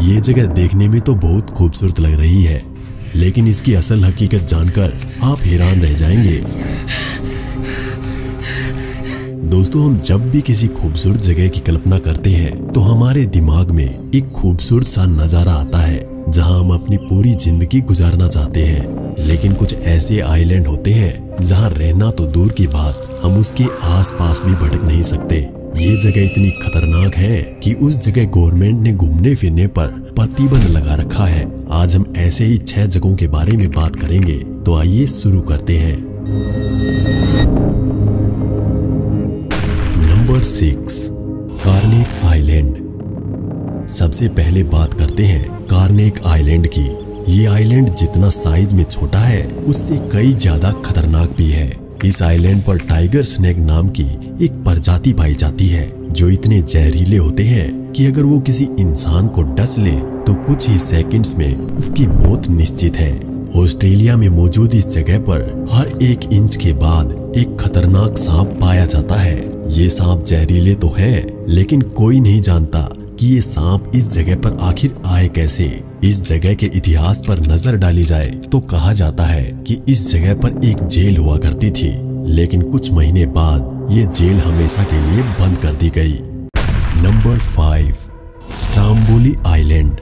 ये जगह देखने में तो बहुत खूबसूरत लग रही है, लेकिन इसकी असल हकीकत जानकर आप हैरान रह जाएंगे। दोस्तों, हम जब भी किसी खूबसूरत जगह की कल्पना करते हैं तो हमारे दिमाग में एक खूबसूरत सा नजारा आता है जहां हम अपनी पूरी जिंदगी गुजारना चाहते हैं। लेकिन कुछ ऐसे आइलैंड होते हैं जहां रहना तो दूर की बात, हम उसके आसपास भी भटक नहीं सकते। ये जगह इतनी खतरनाक है कि उस जगह गवर्नमेंट ने घूमने फिरने पर प्रतिबंध लगा रखा है। आज हम ऐसे ही 6 जगहों के बारे में बात करेंगे, तो आइए शुरू करते हैं। Number 6, Carnac island. सबसे पहले बात करते हैं कार्नेक आइलैंड की। ये आइलैंड जितना साइज में छोटा है उससे कई ज्यादा खतरनाक भी है। इस आइलैंड पर टाइगर स्नेक नाम की एक प्रजाति पाई जाती है जो इतने जहरीले होते हैं कि अगर वो किसी इंसान को डस ले तो कुछ ही सेकंड्स में उसकी मौत निश्चित है। ऑस्ट्रेलिया में मौजूद इस जगह पर हर 1 इंच के बाद एक खतरनाक सांप पाया जाता है। ये सांप जहरीले तो है, लेकिन कोई नहीं जानता कि ये सांप इस जगह पर आखिर आए कैसे। इस जगह के इतिहास पर नजर डाली जाए तो कहा जाता है कि इस जगह पर एक जेल हुआ करती थी, लेकिन कुछ महीने बाद ये जेल हमेशा के लिए बंद कर दी गई। Number 5, Stromboli island.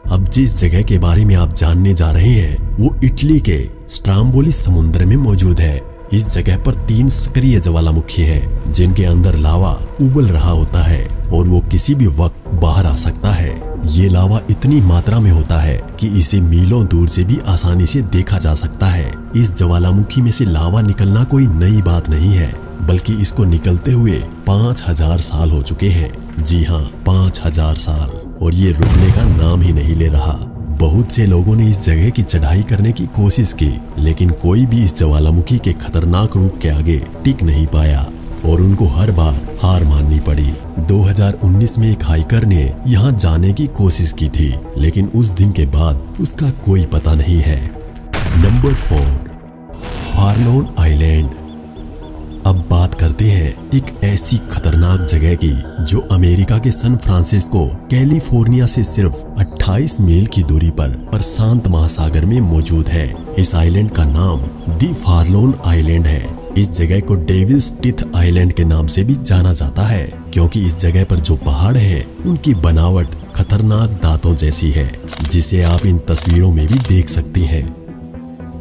अब जिस जगह के बारे में आप जानने जा रहे हैं वो इटली के स्ट्रोम्बोली समुद्र में मौजूद है। इस जगह पर 3 सक्रिय ज्वालामुखी है जिनके अंदर लावा उबल रहा होता है और वो किसी भी वक्त बाहर आ सकता है। ये लावा इतनी मात्रा में होता है कि इसे मीलों दूर से भी आसानी से देखा जा सकता है। इस ज्वालामुखी में से लावा निकलना कोई नई बात नहीं है, बल्कि इसको निकलते हुए 5000 साल हो चुके हैं। जी हाँ, 5000 साल, और ये रुकने का नाम ही नहीं ले रहा। बहुत से लोगों ने इस जगह की चढ़ाई करने की कोशिश की, लेकिन कोई भी इस ज्वालामुखी के खतरनाक रूप के आगे टिक नहीं पाया और उनको हर बार हार माननी पड़ी। 2019 में एक हाइकर ने यहाँ जाने की कोशिश की थी, लेकिन उस दिन के बाद उसका कोई पता नहीं है। Number 4, Farallon island. अब बात करते हैं एक ऐसी खतरनाक जगह की जो अमेरिका के सैन फ्रांसिस्को कैलिफोर्निया से सिर्फ 28 मील की दूरी पर प्रशांत महासागर में मौजूद है। इस आइलैंड का नाम दी फार्लोन आइलैंड है। इस जगह को डेविल्स टिथ आइलैंड के नाम से भी जाना जाता है, क्योंकि इस जगह पर जो पहाड़ है उनकी बनावट खतरनाक दांतों जैसी है, जिसे आप इन तस्वीरों में भी देख सकते हैं।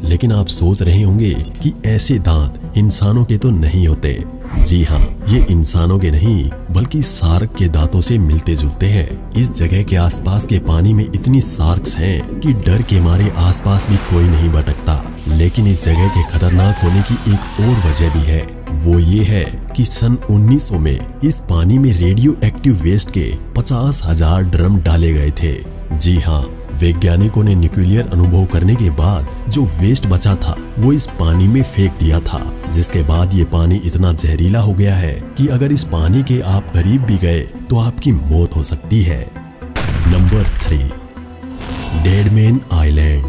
लेकिन आप सोच रहे होंगे कि ऐसे दांत इंसानों के तो नहीं होते। जी हाँ, ये इंसानों के नहीं बल्कि शार्क के दांतों से मिलते जुलते हैं। इस जगह के आसपास के पानी में इतनी शार्क्स हैं कि डर के मारे आसपास भी कोई नहीं भटकता। लेकिन इस जगह के खतरनाक होने की एक और वजह भी है। वो ये है कि सन 1900 में इस पानी में रेडियो एक्टिव वेस्ट के 50,000 ड्रम डाले गए थे। जी हाँ, वैज्ञानिकों ने न्यूक्लियर अनुभव करने के बाद जो वेस्ट बचा था वो इस पानी में फेंक दिया था, जिसके बाद ये पानी इतना जहरीला हो गया है कि अगर इस पानी के आप करीब भी गए तो आपकी मौत हो सकती है। Number 3, dead man island.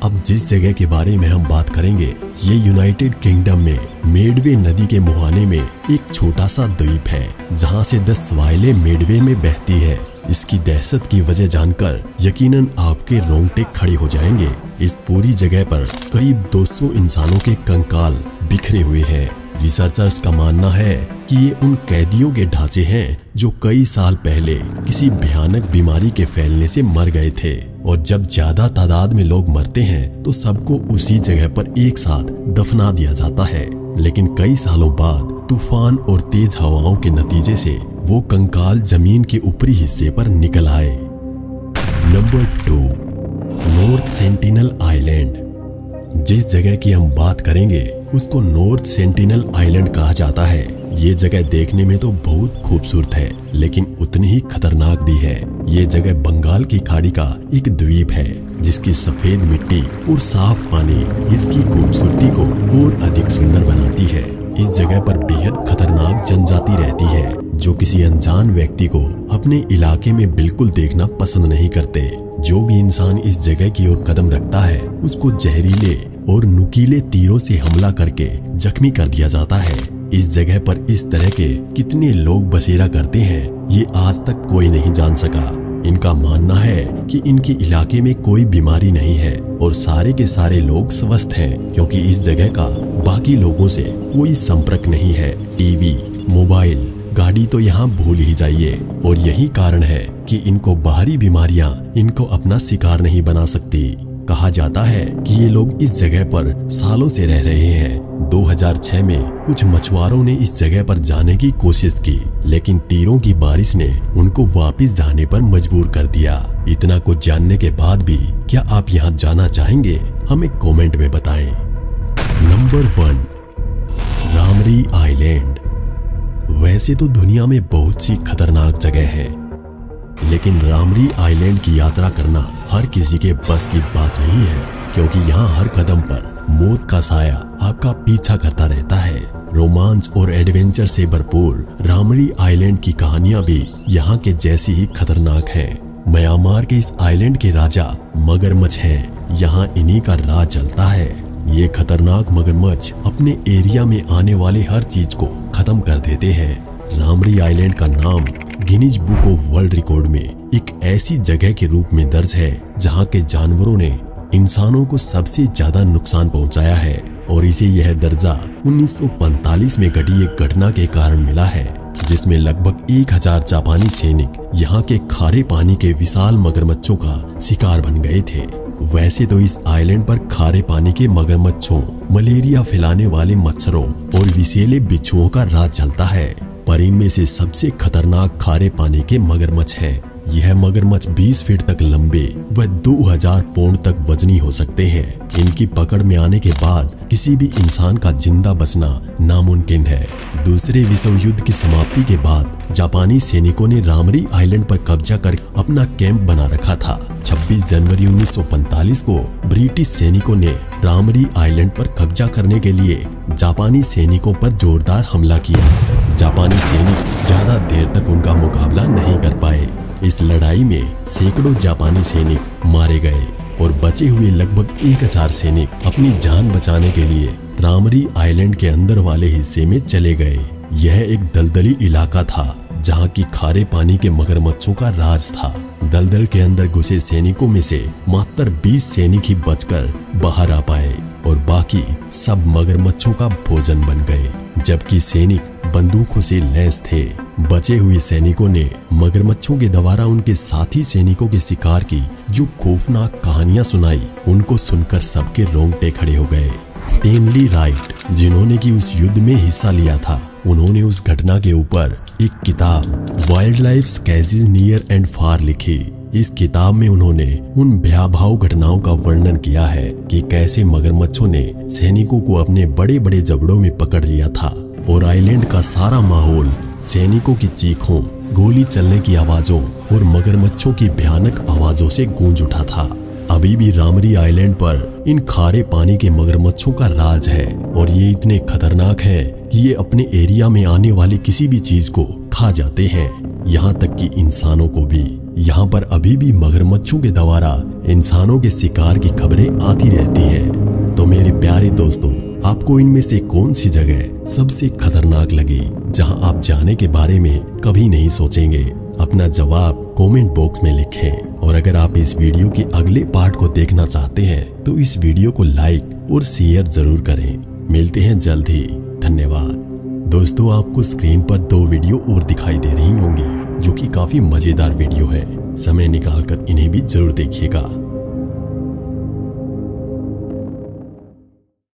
अब जिस जगह के बारे में हम बात करेंगे ये यूनाइटेड किंगडम में मेडवे नदी के मुहाने में एक छोटा सा द्वीप है, जहां से 10 स्वाइलें मेडवे में बहती है। इसकी दहशत की वजह जानकर यकीनन आपके रोंगटे खड़े हो जाएंगे। इस पूरी जगह पर करीब 200 इंसानों के कंकाल बिखरे हुए हैं। रिसर्चर्स का मानना है कि ये उन कैदियों के ढांचे हैं जो कई साल पहले किसी भयानक बीमारी के फैलने से मर गए थे, और जब ज्यादा तादाद में लोग मरते हैं तो सबको उसी जगह पर एक साथ दफना दिया जाता है। लेकिन कई सालों बाद तूफान और तेज हवाओं के नतीजे से वो कंकाल जमीन के ऊपरी हिस्से पर निकल आए। Number 2, north sentinel island. जिस जगह की हम बात करेंगे उसको नॉर्थ सेंटिनल आइलैंड कहा जाता है। ये जगह देखने में तो बहुत खूबसूरत है, लेकिन उतनी ही खतरनाक भी है। ये जगह बंगाल की खाड़ी का एक द्वीप है, जिसकी सफेद मिट्टी और साफ पानी इसकी खूबसूरती को और अधिक सुंदर बनाती है। इस जगह पर बेहद खतरनाक जनजाति रहती है, जो किसी अनजान व्यक्ति को अपने इलाके में बिल्कुल देखना पसंद नहीं करते। जो भी इंसान इस जगह की ओर कदम रखता है उसको जहरीले और नुकीले तीरों से हमला करके जख्मी कर दिया जाता है। इस जगह पर इस तरह के कितने लोग बसेरा करते हैं ये आज तक कोई नहीं जान सका। इनका मानना है कि इनके इलाके में कोई बीमारी नहीं है और सारे के सारे लोग स्वस्थ हैं, क्योंकि इस जगह का बाकी लोगों से कोई संपर्क नहीं है। टीवी, मोबाइल, गाड़ी तो यहाँ भूल ही जाइए। और यही कारण है कि इनको बाहरी बीमारियां इनको अपना शिकार नहीं बना सकती। कहा जाता है कि ये लोग इस जगह पर सालों से रह रहे हैं। 2006 में कुछ मछुआरों ने इस जगह पर जाने की कोशिश की, लेकिन तीरों की बारिश ने उनको वापस जाने पर मजबूर कर दिया। इतना कुछ जानने के बाद भी क्या आप यहाँ जाना चाहेंगे? हमें कमेंट में बताएं। नंबर 1, रामरी आइलैंड। वैसे तो दुनिया में बहुत सी खतरनाक जगह हैं, लेकिन रामरी आइलैंड की यात्रा करना हर किसी के बस की बात नहीं है, क्योंकि यहाँ हर कदम पर मौत का साया आपका पीछा करता रहता है। रोमांच और एडवेंचर से भरपूर रामरी आइलैंड की कहानियां भी यहाँ के जैसी ही खतरनाक हैं। म्यांमार के इस आइलैंड के राजा मगरमच्छ हैं। यहाँ इन्हीं का राज चलता है। ये खतरनाक मगरमच्छ अपने एरिया में आने वाली हर चीज को खत्म कर देते हैं। रामरी आइलैंड का नाम Guinness book of world record में एक ऐसी जगह के रूप में दर्ज है जहाँ के जानवरों ने इंसानों को सबसे ज्यादा नुकसान पहुंचाया है, और इसे यह दर्जा 1945 में घटी एक घटना के कारण मिला है, जिसमें लगभग 1000 जापानी सैनिक यहाँ के खारे पानी के विशाल मगरमच्छों का शिकार बन गए थे। वैसे तो इस आइलैंड पर खारे पानी के मगरमच्छों, मलेरिया फैलाने वाले मच्छरों और विषैले बिच्छुओं का राज चलता है, पर इनमें से सबसे खतरनाक खारे पानी के मगरमच्छ है। यह मगरमच्छ 20 फीट तक लंबे व 2000 पौंड तक वजनी हो सकते हैं। इनकी पकड़ में आने के बाद किसी भी इंसान का जिंदा बचना नामुमकिन है। दूसरे विश्व युद्ध की समाप्ति के बाद जापानी सैनिकों ने रामरी आइलैंड पर कब्जा कर अपना कैंप बना रखा था। 26 जनवरी 1945 को ब्रिटिश सैनिकों ने रामरी आइलैंड पर कब्जा करने के लिए जापानी सैनिकों पर जोरदार हमला किया। जापानी सैनिक ज्यादा देर तक उनका मुकाबला नहीं कर पाए। इस लड़ाई में सैकड़ों जापानी सैनिक मारे गए और बचे हुए लगभग 1000 सैनिक अपनी जान बचाने के लिए रामरी आइलैंड के अंदर वाले हिस्से में चले गए। यह एक दलदली इलाका था जहाँ की खारे पानी के मगरमच्छों का राज था। दलदल के अंदर घुसे सैनिकों में से मात्र 20 सैनिक ही बचकर बाहर आ पाए और बाकी सब मगरमच्छों का भोजन बन गए, जबकि सैनिक बंदूकों से लैस थे। बचे हुए सैनिकों ने मगरमच्छों के द्वारा उनके साथी सैनिकों के शिकार की जो खौफनाक कहानियां सुनाई, उनको सुनकर सबके रोंगटे खड़े हो गए। स्टेनली राइट, जिन्होंने की उस युद्ध में हिस्सा लिया था, उन्होंने उस घटना के ऊपर एक किताब wild life sketches near and far लिखी। इस किताब में उन्होंने उन भयावह घटनाओं का वर्णन किया है कि कैसे मगरमच्छों ने सैनिकों को अपने बड़े बड़े जबड़ों में पकड़ लिया था और आइलैंड का सारा माहौल सैनिकों की चीखों, गोली चलने की आवाजों और मगरमच्छों की भयानक आवाजों से गूंज उठा था। अभी भी रामरी आइलैंड पर इन खारे पानी के मगरमच्छों का राज है और ये इतने खतरनाक है कि ये अपने एरिया में आने वाली किसी भी चीज को खा जाते हैं, यहाँ तक कि इंसानों को भी। यहाँ पर अभी भी मगरमच्छों के द्वारा इंसानों के शिकार की खबरें आती रहती हैं। तो मेरे प्यारे दोस्तों, आपको इनमें से कौन सी जगह सबसे खतरनाक लगी जहाँ आप जाने के बारे में कभी नहीं सोचेंगे? अपना जवाब कमेंट बॉक्स में लिखें। और अगर आप इस वीडियो के अगले पार्ट को देखना चाहते हैं तो इस वीडियो को लाइक और शेयर जरूर करें। मिलते हैं जल्द ही। धन्यवाद। दोस्तों, आपको स्क्रीन पर 2 वीडियो और दिखाई दे रही होंगी जो कि काफी मजेदार वीडियो है। समय निकालकर इन्हें भी जरूर देखिएगा।